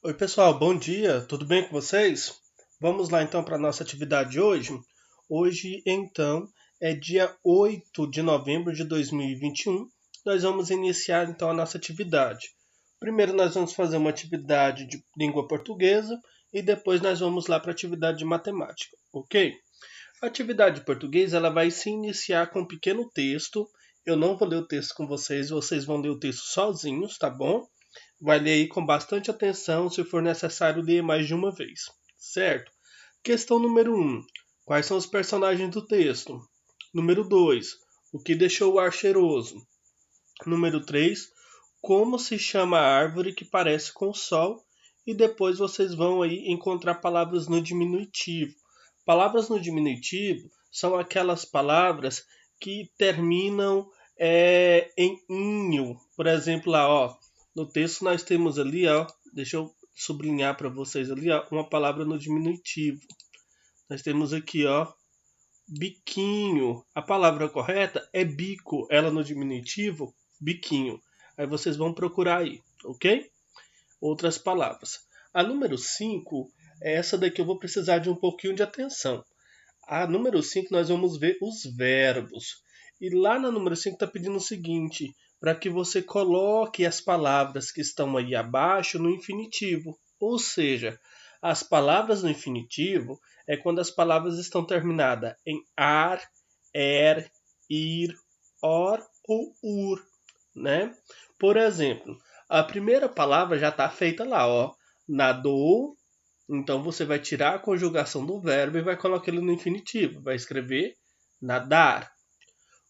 Oi, pessoal, bom dia, tudo bem com vocês? Vamos lá então para a nossa atividade de hoje. Hoje, então, é dia 8 de novembro de 2021. Nós vamos iniciar então a nossa atividade. Primeiro, nós vamos fazer uma atividade de língua portuguesa e depois nós vamos lá para a atividade de matemática, ok? A atividade de português ela vai se iniciar com um pequeno texto. Eu não vou ler o texto com vocês, vocês vão ler o texto sozinhos, tá bom? Vai ler aí com bastante atenção, se for necessário ler mais de uma vez, certo? Questão número 1. Quais são os personagens do texto? Número 2. O que deixou o ar cheiroso? Número 3. Como se chama a árvore que parece com o sol? E depois vocês vão aí encontrar palavras no diminutivo. Palavras no diminutivo são aquelas palavras que terminam em inho. Por exemplo, lá, ó, no texto nós temos ali, ó, deixa eu sublinhar para vocês ali, ó, uma palavra no diminutivo. Nós temos aqui, ó, biquinho. A palavra correta é bico, ela no diminutivo, biquinho. Aí vocês vão procurar aí, ok? Outras palavras. A número 5 é essa daqui, eu vou precisar de um pouquinho de atenção. A número 5 nós vamos ver os verbos. E lá na número 5 está pedindo o seguinte, para que você coloque as palavras que estão aí abaixo no infinitivo. Ou seja, as palavras no infinitivo é quando as palavras estão terminadas em ar, er, ir, or ou ur, né? Por exemplo, a primeira palavra já está feita lá, ó. Nadou, então você vai tirar a conjugação do verbo e vai colocar ele no infinitivo. Vai escrever nadar.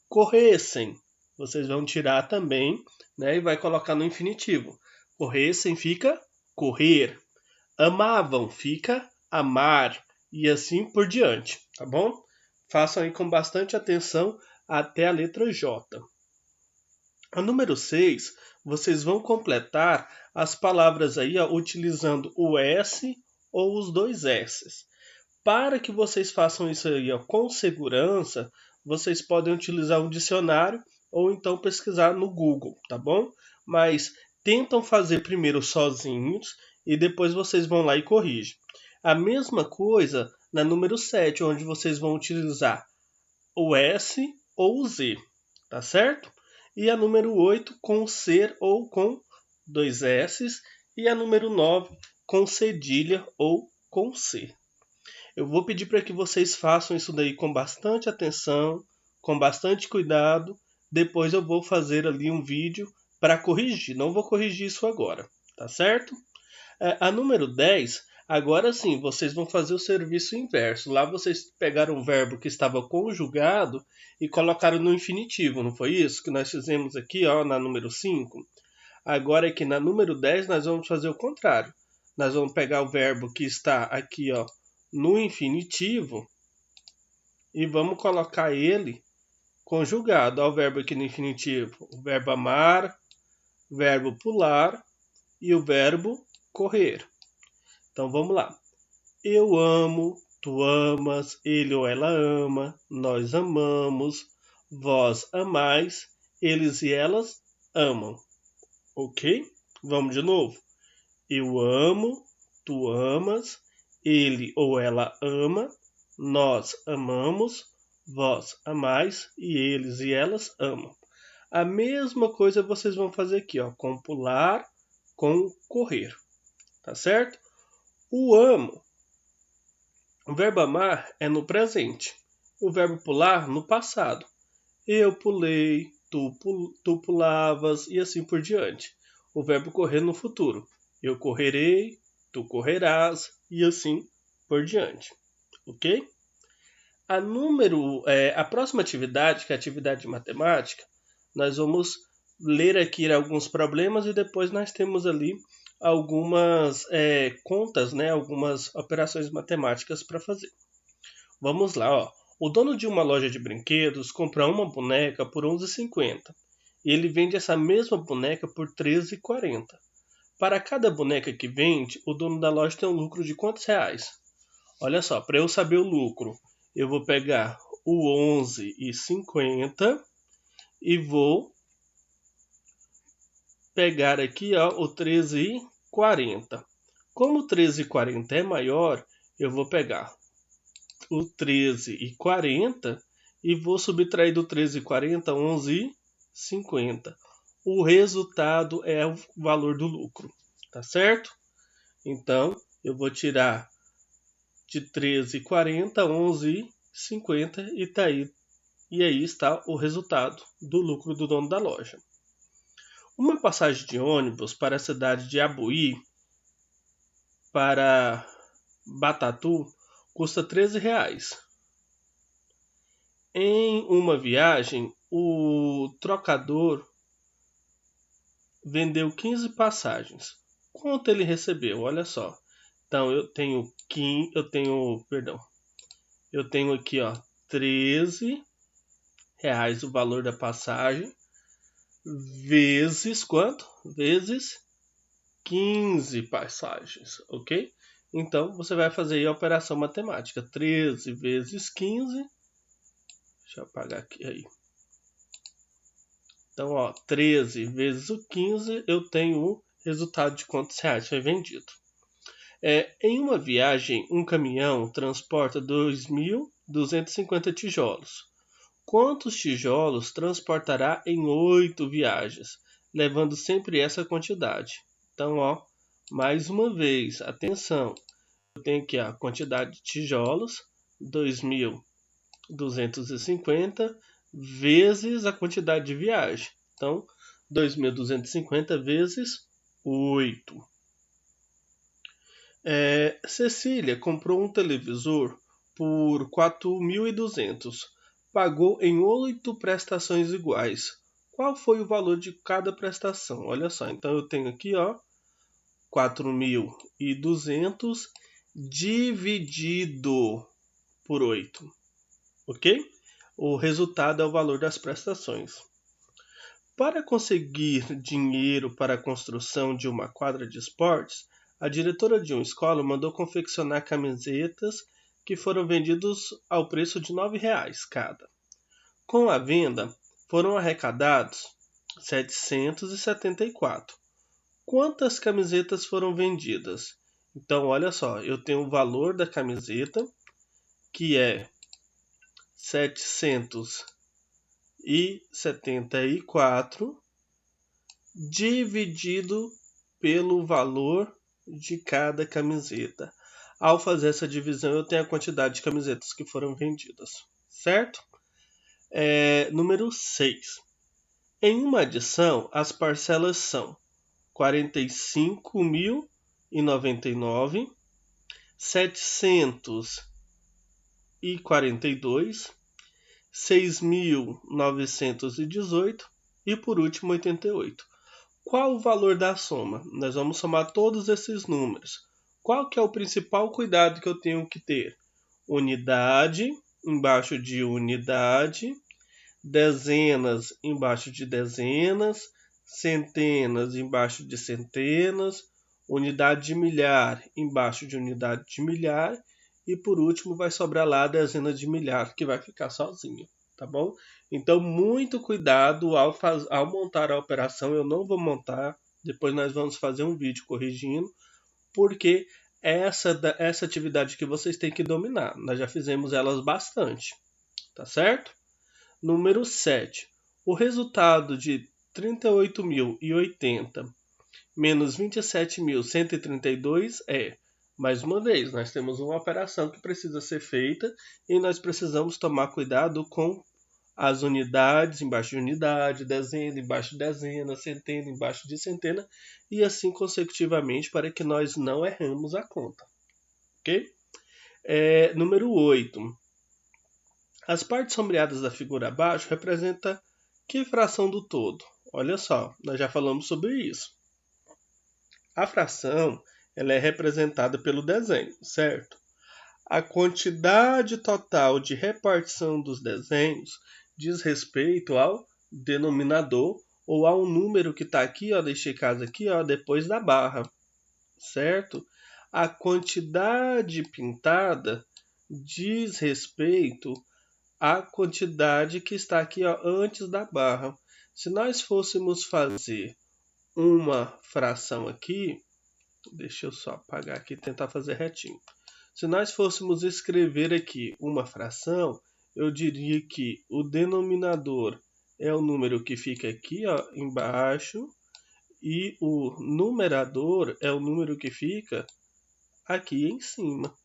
Corressem, vocês vão tirar também, né? E vai colocar no infinitivo. Corressem fica correr. Amavam fica amar. E assim por diante, tá bom? Façam aí com bastante atenção até a letra J. A número 6, vocês vão completar as palavras aí ó, utilizando o S ou os dois S's. Para que vocês façam isso aí ó, com segurança, vocês podem utilizar um dicionário ou então pesquisar no Google, tá bom? Mas tentam fazer primeiro sozinhos e depois vocês vão lá e corrigem. A mesma coisa na número 7, onde vocês vão utilizar o S ou o Z, tá certo? E a número 8 com ser ou com dois S's. E a número 9 com cedilha ou com C. Eu vou pedir para que vocês façam isso daí com bastante atenção, com bastante cuidado. Depois eu vou fazer ali um vídeo para corrigir. Não vou corrigir isso agora, tá certo? A número 10, agora sim, vocês vão fazer o serviço inverso. Lá vocês pegaram um verbo que estava conjugado e colocaram no infinitivo, não foi isso que nós fizemos aqui ó, na número 5? Agora aqui na número 10 nós vamos fazer o contrário. Nós vamos pegar o verbo que está aqui ó, no infinitivo e vamos colocar ele conjugado. Olha o verbo aqui no infinitivo. O verbo amar, o verbo pular e o verbo correr. Então vamos lá. Eu amo, tu amas, ele ou ela ama, nós amamos, vós amais, eles e elas amam. Ok? Vamos de novo. Eu amo, tu amas, ele ou ela ama, nós amamos, vós amais e eles e elas amam. A mesma coisa vocês vão fazer aqui, ó, com pular, com correr. Tá certo? O amo. O verbo amar é no presente. O verbo pular no passado. Eu pulei, tu pulavas e assim por diante. O verbo correr no futuro. Eu correrei, tu correrás e assim por diante. Ok? A próxima atividade, que é a atividade de matemática, nós vamos ler aqui alguns problemas e depois nós temos ali algumas contas, né, algumas operações matemáticas para fazer. Vamos lá, ó. O dono de uma loja de brinquedos compra uma boneca por R$ 11,50 e ele vende essa mesma boneca por R$ 13,40. Para cada boneca que vende, o dono da loja tem um lucro de quantos reais? Olha só, para eu saber o lucro, eu vou pegar o 11,50 e vou pegar aqui ó, o 13,40. Como 13,40 é maior, eu vou pegar o 13,40 e vou subtrair do 13,40 11,50. O resultado é o valor do lucro, tá certo? Então, eu vou tirar de 13,40 11,50 e tá aí. E aí está o resultado do lucro do dono da loja. Uma passagem de ônibus para a cidade de Abuí para Batatu custa R$13. Em uma viagem, o trocador vendeu 15 passagens. Quanto ele recebeu? Olha só. Então eu tenho aqui, ó, R$13 o valor da passagem, vezes quanto? Vezes 15 passagens, ok? Então você vai fazer aí a operação matemática. 13 vezes 15. Deixa eu apagar aqui aí. Então, ó, 13 vezes o 15, eu tenho o resultado de quantos reais foi vendido. Em uma viagem, um caminhão transporta 2.250 tijolos. Quantos tijolos transportará em 8 viagens, levando sempre essa quantidade? Então, ó, mais uma vez, atenção. Eu tenho aqui a quantidade de tijolos, 2.250 vezes a quantidade de viagem. Então, 2.250 vezes 8. Cecília comprou um televisor por 4.200. Pagou em 8 prestações iguais. Qual foi o valor de cada prestação? Olha só, então eu tenho aqui, ó, 4.200 dividido por 8. Ok? O resultado é o valor das prestações. Para conseguir dinheiro para a construção de uma quadra de esportes, a diretora de uma escola mandou confeccionar camisetas que foram vendidas ao preço de R$9 cada. Com a venda, foram arrecadados 774. Quantas camisetas foram vendidas? Então, olha só, eu tenho o valor da camiseta, que é 774 dividido pelo valor de cada camiseta. Ao fazer essa divisão, eu tenho a quantidade de camisetas que foram vendidas, certo? Número 6. Em uma adição, as parcelas são 45.099, 742, 6.918 e, por último, 88. Qual o valor da soma? Nós vamos somar todos esses números. Qual que é o principal cuidado que eu tenho que ter? Unidade embaixo de unidade, dezenas embaixo de dezenas, centenas embaixo de centenas, unidade de milhar embaixo de unidade de milhar e por último vai sobrar lá a dezena de milhar que vai ficar sozinho, tá bom? Então muito cuidado ao montar a operação. Eu não vou montar, depois nós vamos fazer um vídeo corrigindo, porque essa atividade que vocês têm que dominar. Nós já fizemos elas bastante, tá certo? Número 7. O resultado de 38.080 menos 27.132 é, mais uma vez, nós temos uma operação que precisa ser feita e nós precisamos tomar cuidado com as unidades embaixo de unidade, dezena embaixo de dezena, centena embaixo de centena e assim consecutivamente para que nós não erramos a conta. Ok? Número 8. As partes sombreadas da figura abaixo representam que fração do todo? Olha só, nós já falamos sobre isso. A fração ela é representada pelo desenho, certo? A quantidade total de repartição dos desenhos diz respeito ao denominador ou ao número que está aqui, ó, deixei caso aqui, ó, depois da barra, certo? A quantidade pintada diz respeito à quantidade que está aqui, ó, antes da barra. Se nós fôssemos fazer uma fração aqui, Deixa eu só apagar aqui e tentar fazer retinho. Se nós fôssemos escrever aqui uma fração, eu diria que o denominador é o número que fica aqui, ó, embaixo, e o numerador é o número que fica aqui em cima.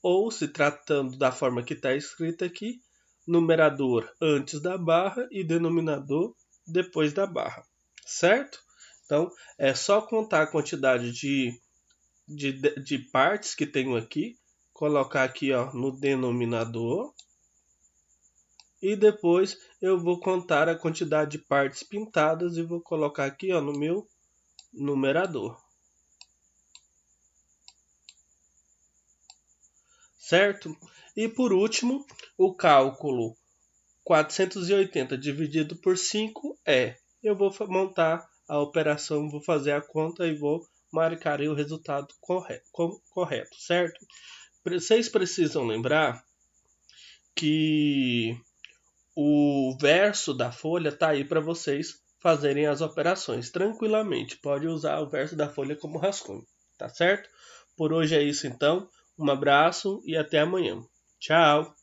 Ou, se tratando da forma que está escrita aqui, numerador antes da barra e denominador depois da barra, certo? Então, é só contar a quantidade de partes que tenho aqui, colocar aqui, ó, no denominador, e depois eu vou contar a quantidade de partes pintadas e vou colocar aqui, ó, no meu numerador. Certo? E por último, o cálculo 480 dividido por 5 eu vou montar a operação, vou fazer a conta e vou marcar aí o resultado correto, certo? Vocês precisam lembrar que o verso da folha está aí para vocês fazerem as operações tranquilamente. Pode usar o verso da folha como rascunho, tá certo? Por hoje é isso então. Um abraço e até amanhã. Tchau!